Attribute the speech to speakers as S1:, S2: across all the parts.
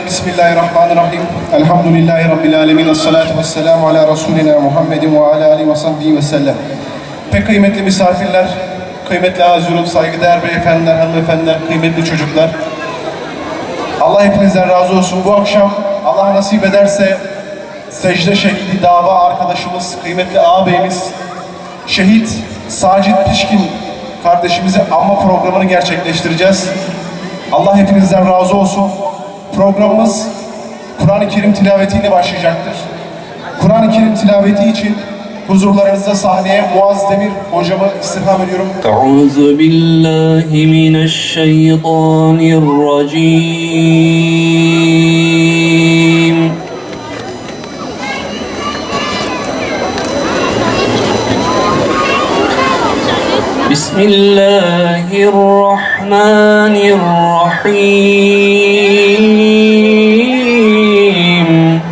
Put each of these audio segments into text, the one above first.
S1: Bismillahirrahmanirrahim. Elhamdülillahi Rabbil alemin. Esselatu vesselamu ala Resulina Muhammedin ve ala alihi ve sahbihi ve sellem. Pek kıymetli misafirler, kıymetli hazırın, saygıdeğer beyefendiler, hanımefendiler, kıymetli çocuklar. Allah hepinizden razı olsun. Bu akşam Allah nasip ederse secde şehidi dava arkadaşımız, kıymetli ağabeyimiz Şehit Sacit Pişkin kardeşimize anma programını gerçekleştireceğiz. Allah hepinizden razı olsun. Programımız Kur'an-ı Kerim tilavetiyle başlayacaktır. Kur'an-ı Kerim tilaveti için huzurlarınızda sahneye Muaz Demir hocamı istirham ediyorum.
S2: Euzu billahi mineşşeytanirracim. Bismillahirrahmanirrahim.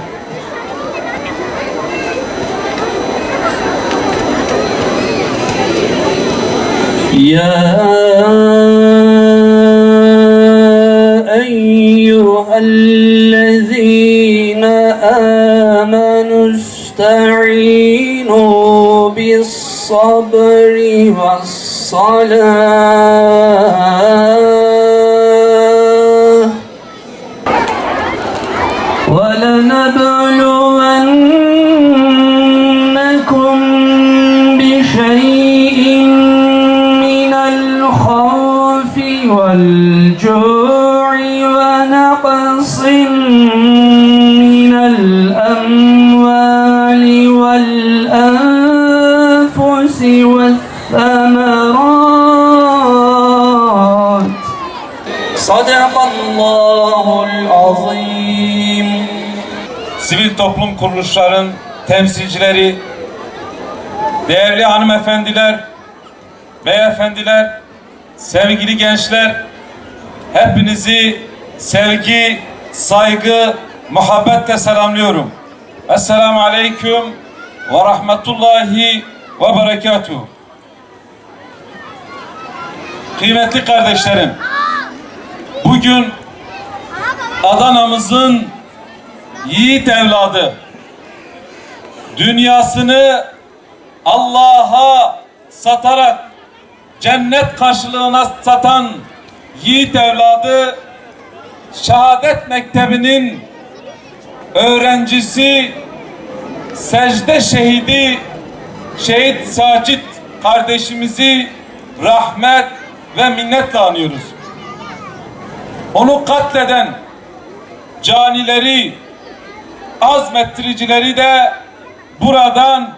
S2: Ya eyyühellezîne âmenü ista'înû bis-sabri was-salâh ve lenebluvennekum bişey'in minel khawfi vel-cu'i ve naqsin minel emvali vel-enfusi ve's-semerat. Sadakallahul azim.
S3: Sivil toplum kuruluşların temsilcileri, değerli hanımefendiler, beyefendiler, sevgili gençler, hepinizi sevgi, saygı, muhabbetle selamlıyorum. Esselamu aleyküm ve rahmetullahi ve berekatuhu. Kıymetli kardeşlerim, bugün Adana'mızın yiğit evladı, dünyasını Allah'a satarak cennet karşılığına satan yiğit evladı, Şehadet Mektebi'nin öğrencisi, secde şehidi Şehit Sacit kardeşimizi rahmet ve minnetle anıyoruz. Onu katleden canileri, azmettiricileri de buradan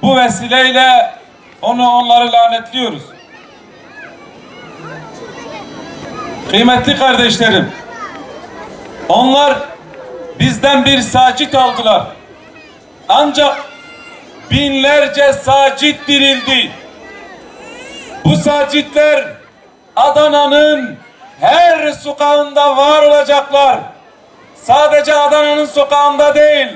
S3: bu vesileyle onları lanetliyoruz. Kıymetli kardeşlerim, onlar bizden bir sacit aldılar. Ancak binlerce sacit dirildi. Bu sacitler Adana'nın her sokağında var olacaklar. Sadece Adana'nın sokağında değil,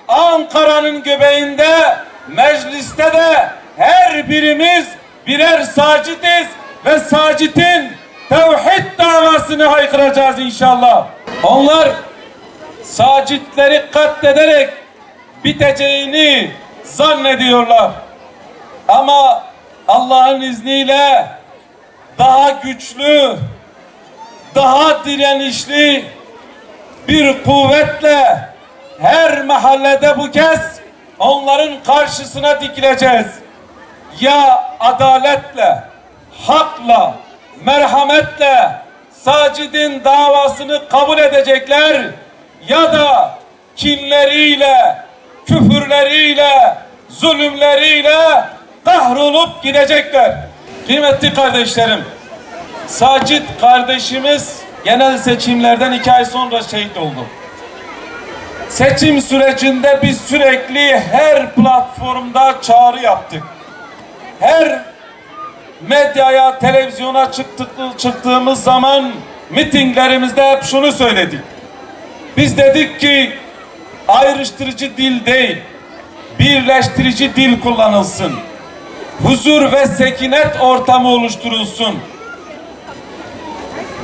S3: Ankara'nın göbeğinde, mecliste de her birimiz birer sacitiz ve sacitin tevhid davasını haykıracağız inşallah. Onlar sacitleri katlederek biteceğini zannediyorlar. Ama Allah'ın izniyle daha güçlü, daha direnişli bir kuvvetle her mahallede bu kez onların karşısına dikileceğiz. Ya adaletle, hakla, merhametle sacidin davasını kabul edecekler ya da kinleriyle, küfürleriyle, zulümleriyle kahrolup gidecekler. Kıymetli kardeşlerim, Sacit kardeşimiz genel seçimlerden 2 ay sonra şehit oldu. Seçim sürecinde biz sürekli her platformda çağrı yaptık. her medyaya, televizyona çıktığımız zaman mitinglerimizde hep şunu söyledik. Biz dedik ki ayrıştırıcı dil değil, birleştirici dil kullanılsın. Huzur ve sekinet ortamı oluşturulsun.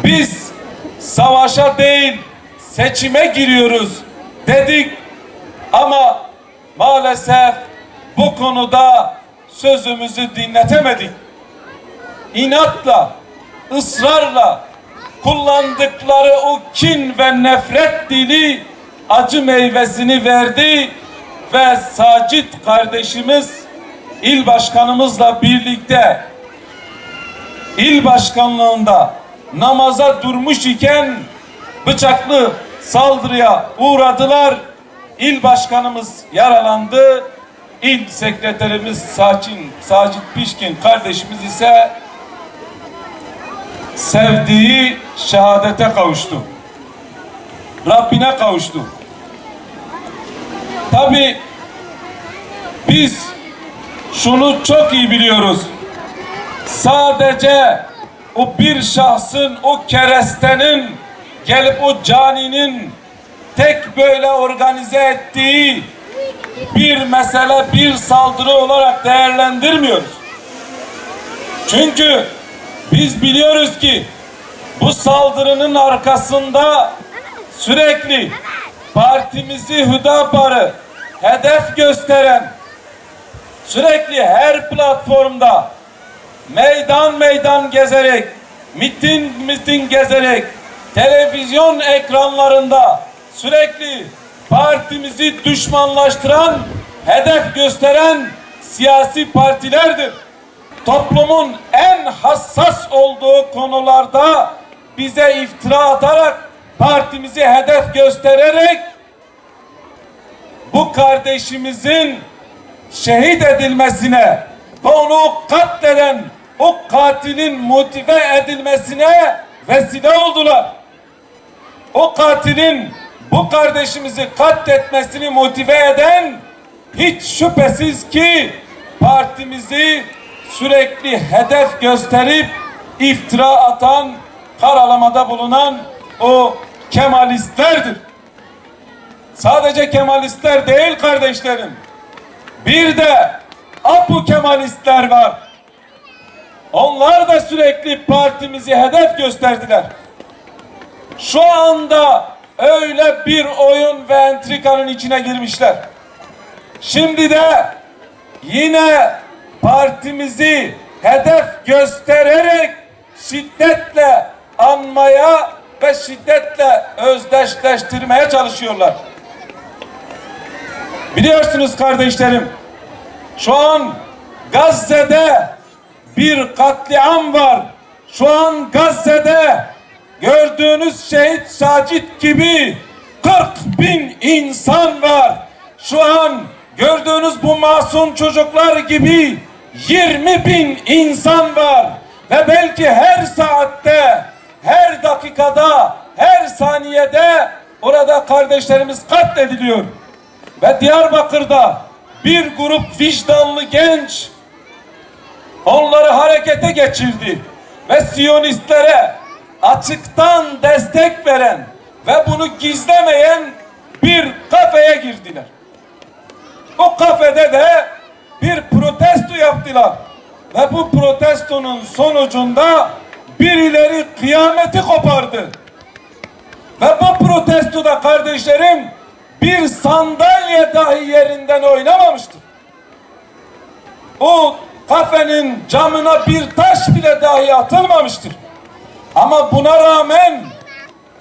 S3: Biz savaşa değil, seçime giriyoruz dedik ama maalesef bu konuda sözümüzü dinletemedik. İnatla, ısrarla kullandıkları o kin ve nefret dili acı meyvesini verdi ve Sacit kardeşimiz il başkanımızla birlikte il başkanlığında namaza durmuş iken bıçaklı saldırıya uğradılar. İl başkanımız yaralandı. İl sekreterimiz Sacit Pişkin kardeşimiz ise sevdiği şehadete kavuştu. Rabbine kavuştu. Tabii biz şunu çok iyi biliyoruz. Sadece o bir şahsın, o kerestenin gelip o caninin tek böyle organize ettiği bir mesele, bir saldırı olarak değerlendirmiyoruz. Çünkü biz biliyoruz ki bu saldırının arkasında sürekli partimizi, Hüdapar'ı hedef gösteren, sürekli her platformda meydan gezerek, miting gezerek, televizyon ekranlarında sürekli partimizi düşmanlaştıran, hedef gösteren siyasi partilerdir. Toplumun en hassas olduğu konularda bize iftira atarak, partimizi hedef göstererek bu kardeşimizin şehit edilmesine ve onu katleden o katilin motive edilmesine vesile oldular. O katilin bu kardeşimizi katletmesini motive eden hiç şüphesiz ki partimizi sürekli hedef gösterip iftira atan, karalamada bulunan o Kemalistlerdir. Sadece Kemalistler değil kardeşlerim. Bir de Apu Kemalistler var. Onlar da sürekli partimizi hedef gösterdiler. Şu anda öyle bir oyun ve entrikanın içine girmişler. Şimdi de yine partimizi hedef göstererek şiddetle anmaya ve şiddetle özdeşleştirmeye çalışıyorlar. Biliyorsunuz kardeşlerim, şu an Gazze'de bir katliam var. Şu an Gazze'de gördüğünüz şehit Sacit gibi 40.000 insan var. Şu an gördüğünüz bu masum çocuklar gibi 20.000 insan var. Ve belki her saatte, her dakikada, her saniyede orada kardeşlerimiz katlediliyor. Ve Diyarbakır'da bir grup vicdanlı genç onları harekete geçirdi. Ve Siyonistlere açıktan destek veren ve bunu gizlemeyen bir kafeye girdiler. O kafede de bir protesto yaptılar. Ve bu protestonun sonucunda birileri kıyameti kopardı. Ve bu protestoda kardeşlerim bir sandalye dahi yerinden oynamamıştır. O kafenin camına bir taş bile dahi atılmamıştır. Ama buna rağmen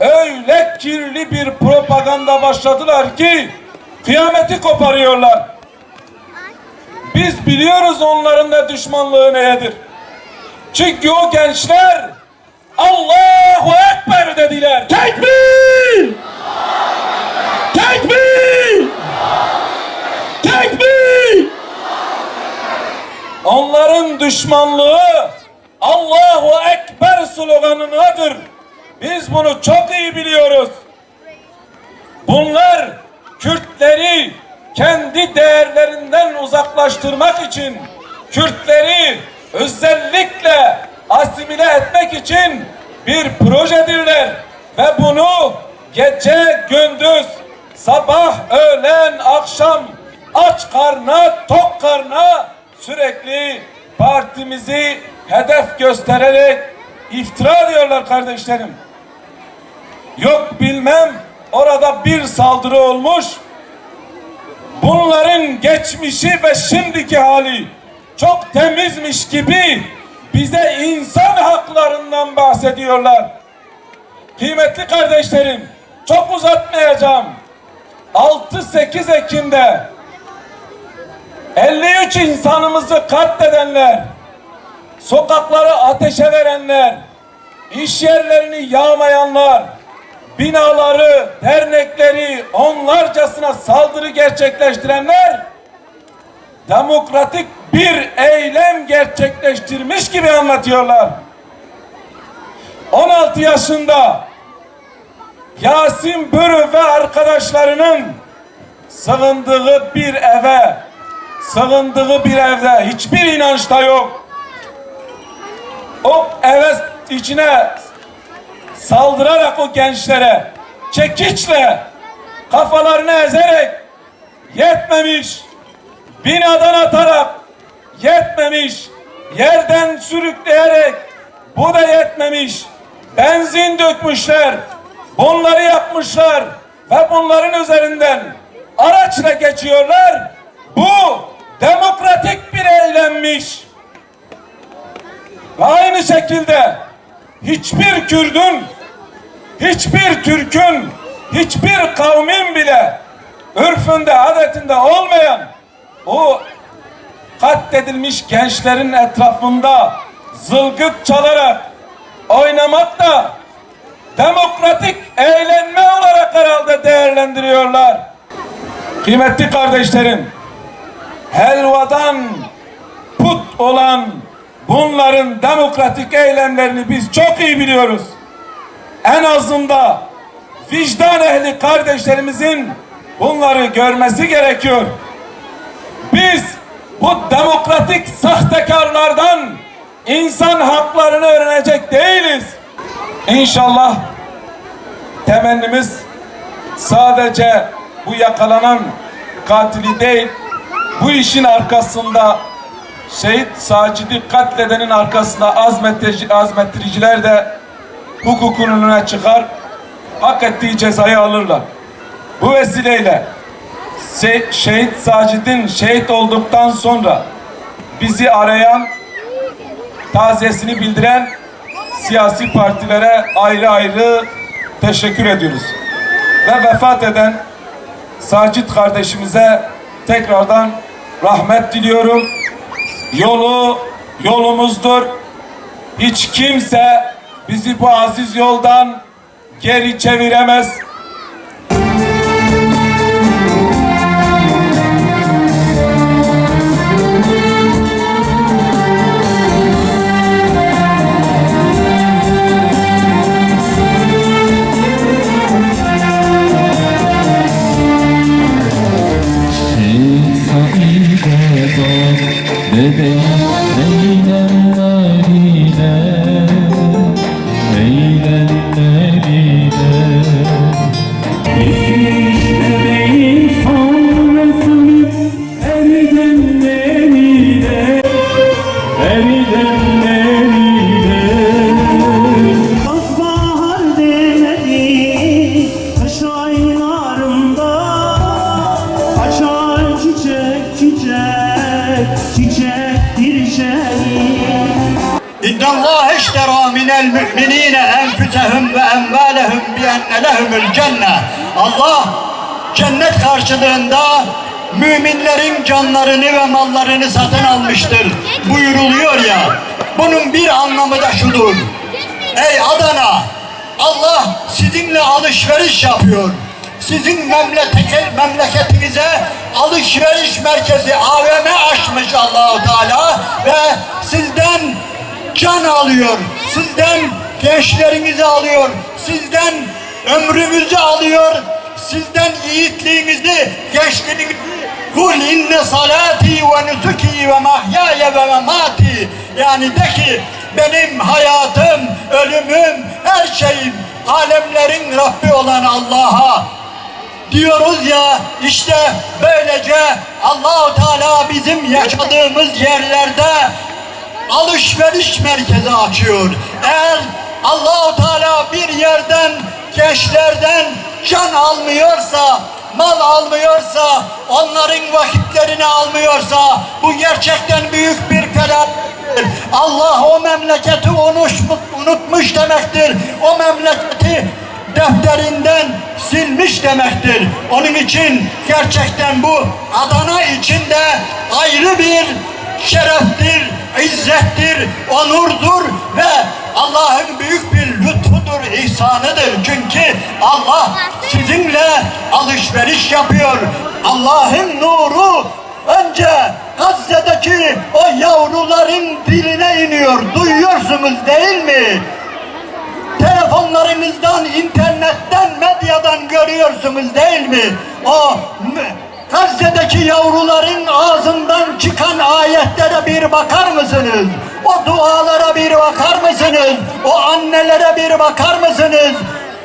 S3: öyle kirli bir propaganda başladılar ki kıyameti koparıyorlar. Biz biliyoruz onların da düşmanlığı nedir. Çünkü o gençler Allahu Ekber dediler. Tekbir! Tekbir! Tekbir! Onların düşmanlığı Allahu Ekber sloganınadır. Biz bunu çok iyi biliyoruz. Bunlar Kürtleri kendi değerlerinden uzaklaştırmak için, Kürtleri özellikle asimile etmek için bir projedirler ve bunu gece gündüz, sabah, öğlen, akşam aç karna, tok karna sürekli partimizi hedef göstererek iftira diyorlar kardeşlerim. Yok bilmem orada bir saldırı olmuş. Bunların geçmişi ve şimdiki hali çok temizmiş gibi bize insan haklarından bahsediyorlar. Kıymetli kardeşlerim, çok uzatmayacağım. 6-8 Ekim'de 53 insanımızı katledenler, sokakları ateşe verenler, iş yerlerini yağmayanlar, binaları, dernekleri onlarcasına saldırı gerçekleştirenler demokratik bir eylem gerçekleştirmiş gibi anlatıyorlar. 16 yaşında Yasin Börü ve arkadaşlarının sığındığı bir evde hiçbir inanç da yok. O eve içine saldırarak o gençlere çekiçle kafalarını ezerek yetmemiş, binadan atarak yetmemiş, yerden sürükleyerek bu da yetmemiş, benzin dökmüşler, bunları yapmışlar ve bunların üzerinden araçla geçiyorlar. Bu demokratik bir eylemmiş. Ve aynı şekilde hiçbir Kürdün, hiçbir Türk'ün, hiçbir kavmin bile örfünde, adetinde olmayan o katledilmiş gençlerin etrafında zılgıt çalarak oynamak da demokratik eğlenme olarak herhalde değerlendiriyorlar. Kıymetli kardeşlerim, helvadan put olan bunların demokratik eylemlerini biz çok iyi biliyoruz. En azından vicdan ehli kardeşlerimizin bunları görmesi gerekiyor. Biz bu demokratik sahtekarlardan insan haklarını öğrenecek değiliz. İnşallah temennimiz sadece bu yakalanan katili değil, bu işin arkasında şehit Sacid'i katledenin arkasında azmettiriciler de hukukun önüne çıkar, hak ettiği cezayı alırlar. Bu vesileyle şehit Sacid'in şehit olduktan sonra bizi arayan, taziyesini bildiren siyasi partilere ayrı ayrı teşekkür ediyoruz. Ve vefat eden Sacit kardeşimize tekrardan rahmet diliyorum. Yolu yolumuzdur. Hiç kimse bizi bu aziz yoldan geri çeviremez.
S4: İnnallâhe işterâ minel mü'minîne enfusehum ve emvâlehum bi'enne lehumul cennet. Allah cennet karşılığında müminlerin canlarını ve mallarını satın almıştır buyuruluyor ya. Bunun bir anlamı da şudur. Ey Adana, Allah sizinle alışveriş yapıyor. Sizin memleketinize alışveriş merkezi AVM açmış Allah-u Teala ve sizden can alıyor, sizden gençlerinizi alıyor, sizden ömrümüzü alıyor, sizden yiğitliğinizi, gençliğinizi Kul inne salati ve nusuki ve mahyaya ve memati. Yani de ki benim hayatım, ölümüm, her şeyim alemlerin Rabbi olan Allah'a. Diyoruz ya, işte böylece Allah-u Teala bizim yaşadığımız yerlerde alışveriş merkezi açıyor. Eğer Allah-u Teala bir yerden, gençlerden can almıyorsa, mal almıyorsa, onların vakitlerini almıyorsa, bu gerçekten büyük bir felakettir. Allah o memleketi unutmuş demektir. O memleketi defterinden silmiş demektir. Onun için gerçekten bu Adana için de ayrı bir şereftir, izzettir, onurdur ve Allah'ın büyük bir lütfudur, ihsanıdır. Çünkü Allah sizinle alışveriş yapıyor. Allah'ın nuru önce Gazze'deki o yavruların diline iniyor. Duyuyorsunuz değil mi? Telefonlarınızdan, internetten, medyadan görüyorsunuz değil mi? O Gazze'deki yavruların ağzından çıkan ayetlere bir bakar mısınız? O dualara bir bakar mısınız? O annelere bir bakar mısınız?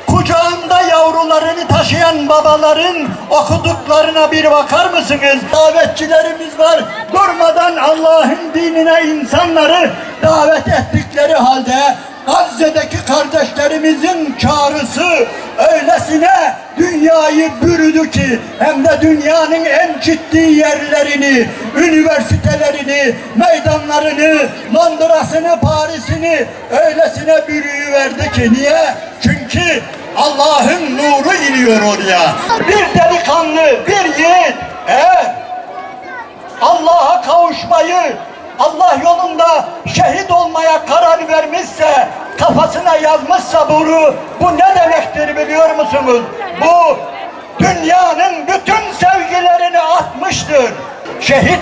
S4: Kucağında yavrularını taşıyan babaların okuduklarına bir bakar mısınız? Davetçilerimiz var. Durmadan Allah'ın dinine insanları davet ettikleri halde Gazze'deki kardeşlerimizin çağrısı öylesine dünyayı bürüdü ki, hem de dünyanın en ciddi yerlerini, üniversitelerini, meydanlarını, Londra'sını, Paris'ini öylesine bürüyüverdi ki. Niye? Çünkü Allah'ın nuru iniyor oraya. Bir delikanlı, bir yiğit eğer Allah'a kavuşmayı, Allah yolunda şehit olmaya karar vermişse, kafasına yazmışsa bu ne demektir biliyor musunuz? Bu dünyanın bütün sevgilerini atmıştır. Şehit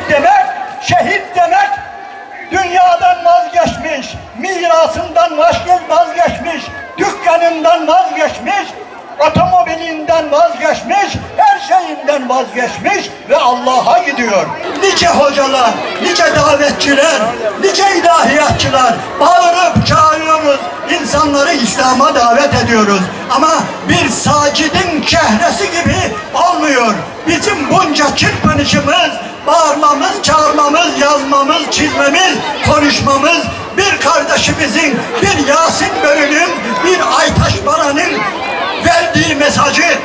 S4: demek dünyadan vazgeçmiş, mirasından vazgeçmiş, dükkanından vazgeçmiş, otomobilinden vazgeçmiş, her şeyinden vazgeçmiş ve Allah'a gidiyor. Nice hocalar, nice davetçiler, nice ilahiyatçılar bağırıp çağırıyoruz, insanları İslam'a davet ediyoruz. Ama bir sacidin çehresi gibi olmuyor. Bizim bunca çırpınışımız, bağırmamız, çağırmamız, yazmamız, çizmemiz, konuşmamız, bir kardeşimizin, bir Yasin Bölü'nün, bir Aytaş Baran'ın verdiği mesajı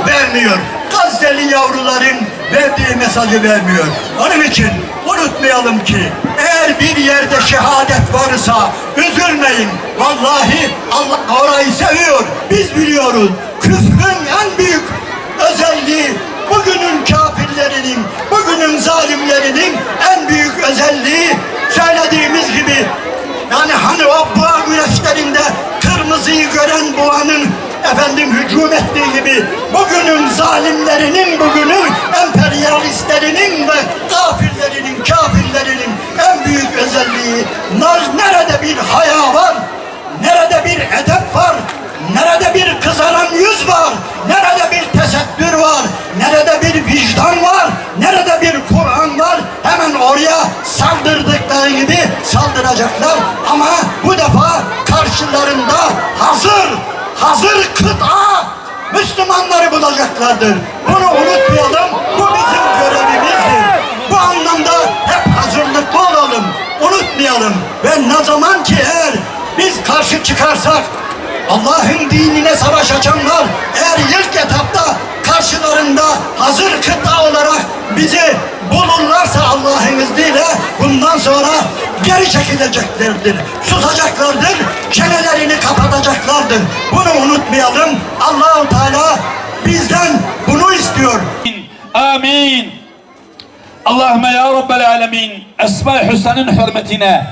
S4: vermiyor. Gazze'li yavruların verdiği mesajı vermiyor. Onun için unutmayalım ki eğer bir yerde şehadet varsa üzülmeyin. Vallahi Allah orayı seviyor. Biz biliyoruz. Küfrün en büyük özelliği, bugünün kafirlerinin, bugünün zalimlerinin en büyük özelliği söylediğimiz gibi, yani hani o boğa güreşlerinde kırmızıyı gören boğanın hücum ettiği gibi, bugünün zalimlerinin, bugünün emperyalistlerinin ve kafirlerinin en büyük özelliği, nerede bir haya var, nerede bir edep var, nerede bir kızaran yüz var, nerede bir tesettür var, nerede bir vicdan var, nerede bir Kur'an var, hemen oraya saldırdıkları gibi saldıracaklar. Ama bu defa karşılarında hazır kıta Müslümanları bulacaklardır. Bunu unutmayalım. Bu bizim görevimizdir. Bu anlamda hep hazırlıklı olalım. Unutmayalım. Ve ne zaman ki eğer biz karşı çıkarsak, Allah'ın dinine savaş açanlar eğer ilk etapta karşılarında hazır kıta olarak bizi bulurlarsa Allah'ın izniyle bundan sonra geri çekileceklerdir, susacaklardır, çenelerini kapatacaklardır. Bunu unutmayalım. Allah-u Teala bizden bunu istiyor.
S3: Amin. Allahümme ya Rabbel alemin, Esma-i Hüsna'nın hürmetine,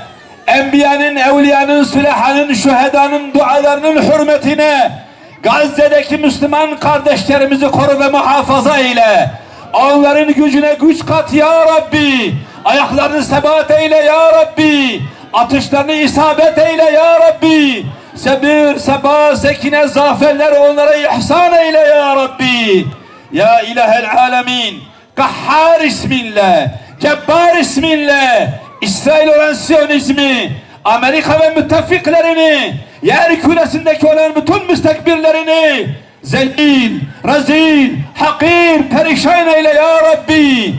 S3: Enbiyanın, evliyanın, sülahanın, şühedanın dualarının hürmetine Gazze'deki Müslüman kardeşlerimizi koru ve muhafaza eyle. Onların gücüne güç kat ya Rabbi. Ayaklarını sebat eyle ya Rabbi. Atışlarını isabet eyle ya Rabbi. Sebir, sebat, sekine, zaferler onlara ihsan eyle ya Rabbi. Ya ilahel alemin.
S5: Kahhar isminle, Cebbar isminle İsrail olan Siyonizmi, Amerika ve müttefiklerini, yer küresindeki olan bütün müstekbirlerini zelil, rezil, hakir, perişan eyle ya Rabbi.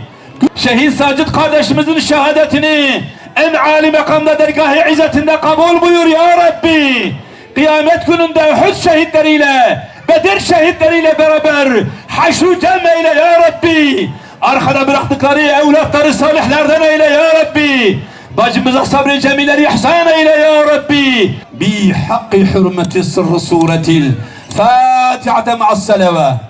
S5: Şehit Sacit kardeşimizin şehadetini en âli makamda dergâh-ı izzetinde kabul buyur ya Rabbi. Kıyamet gününde Uhud şehitleriyle, Bedir şehitleriyle beraber haşru cem eyle ya Rabbi. Arkada bıraktıkları evlatları salihlerden eyle ya Rabbi. Bacımıza sabrı cemileri ihsan eyle ya Rabbi. Bi hakkı hürmeti sırrı suretil Fatiha ma'as salavat.